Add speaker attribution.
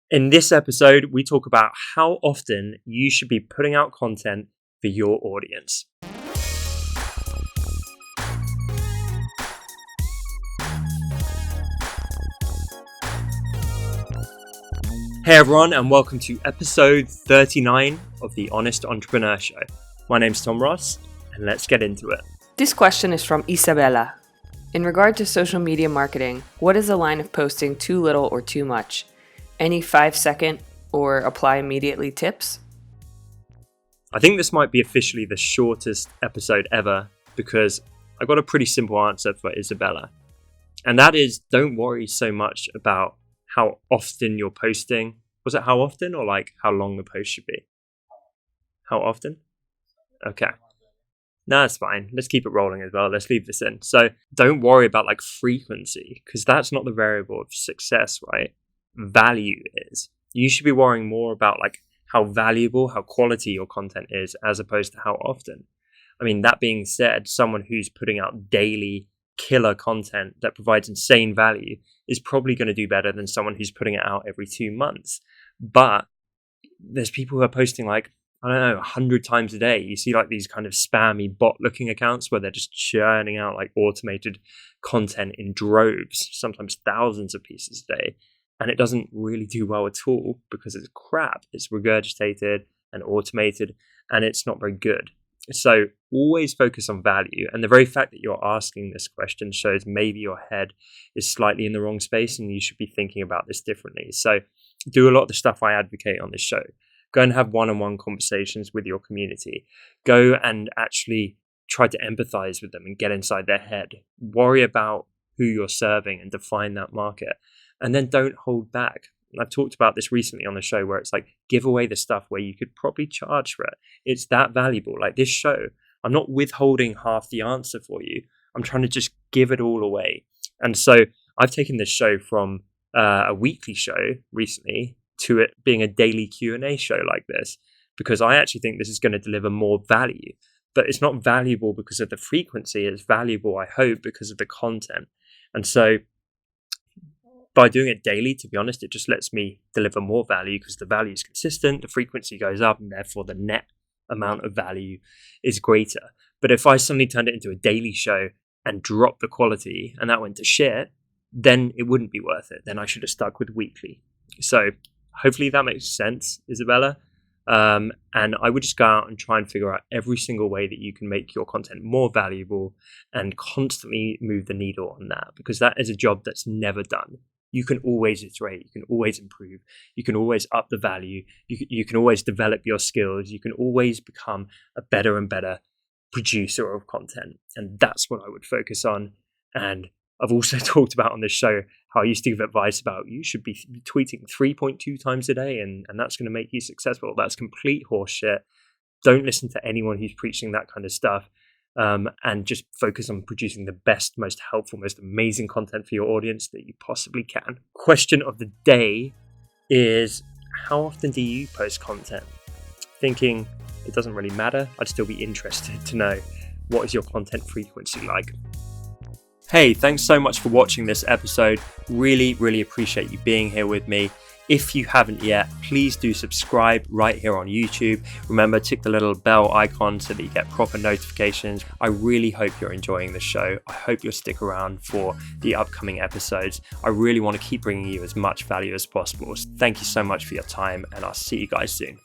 Speaker 1: In this episode, we talk about how often you should be putting out content for your audience. Hey everyone, and welcome to episode 39 of The Honest Entrepreneur Show. My name's Tom Ross, and let's get into it.
Speaker 2: This question is from Isabella. In regard to social media marketing, what is the line of posting too little or too much? Any 5-second or apply immediately tips?
Speaker 1: I think this might be officially the shortest episode ever because I got a pretty simple answer for Isabella. And that is, don't worry so much about how often you're posting. Was it how often or like how long the post should be? How often? Okay. No, it's fine. Let's keep it rolling as well. Let's leave this in. So don't worry about like frequency because that's not the variable of success, right? Value is. You should be worrying more about like how valuable, how quality your content is as opposed to how often. I mean, that being said, someone who's putting out daily killer content that provides insane value is probably going to do better than someone who's putting it out every 2 months. But there's people who are posting like, I don't know, 100 times a day. You see like these kind of spammy bot looking accounts where they're just churning out like automated content in droves, sometimes thousands of pieces a day. And it doesn't really do well at all because it's crap. It's regurgitated and automated and it's not very good. So always focus on value. And the very fact that you're asking this question shows maybe your head is slightly in the wrong space and you should be thinking about this differently. So do a lot of the stuff I advocate on this show. Go and have one-on-one conversations with your community. Go and actually try to empathize with them and get inside their head. Worry about who you're serving and define that market. And then don't hold back. I've talked about this recently on the show where it's like, give away the stuff where you could probably charge for it. It's that valuable. Like this show, I'm not withholding half the answer for you. I'm trying to just give it all away. And so I've taken this show from a weekly show recently to it being a daily Q&A show like this, because I actually think this is going to deliver more value. But it's not valuable because of the frequency. It's valuable, I hope, because of the content. And so by doing it daily, to be honest, it just lets me deliver more value because the value is consistent, the frequency goes up, and therefore the net amount of value is greater. But if I suddenly turned it into a daily show and dropped the quality and that went to shit, then it wouldn't be worth it. Then I should have stuck with weekly. So hopefully that makes sense, Isabella. And I would just go out and try and figure out every single way that you can make your content more valuable and constantly move the needle on that, because that is a job that's never done. You can always iterate, you can always improve, you can always up the value, you can always develop your skills, you can always become a better and better producer of content. And that's what I would focus on. And I've also talked about on this show how I used to give advice about you should be tweeting 3.2 times a day and that's going to make you successful. That's complete horseshit. Don't listen to anyone who's preaching that kind of stuff. And just focus on producing the best, most helpful, most amazing content for your audience that you possibly can. Question of the day is, how often do you post content? Thinking it doesn't really matter, I'd still be interested to know, what is your content frequency like? Hey, thanks so much for watching this episode. Really, really appreciate you being here with me. If you haven't yet, please do subscribe right here on YouTube. Remember, tick the little bell icon so that you get proper notifications. I really hope you're enjoying the show. I hope you'll stick around for the upcoming episodes. I really want to keep bringing you as much value as possible. So thank you so much for your time, and I'll see you guys soon.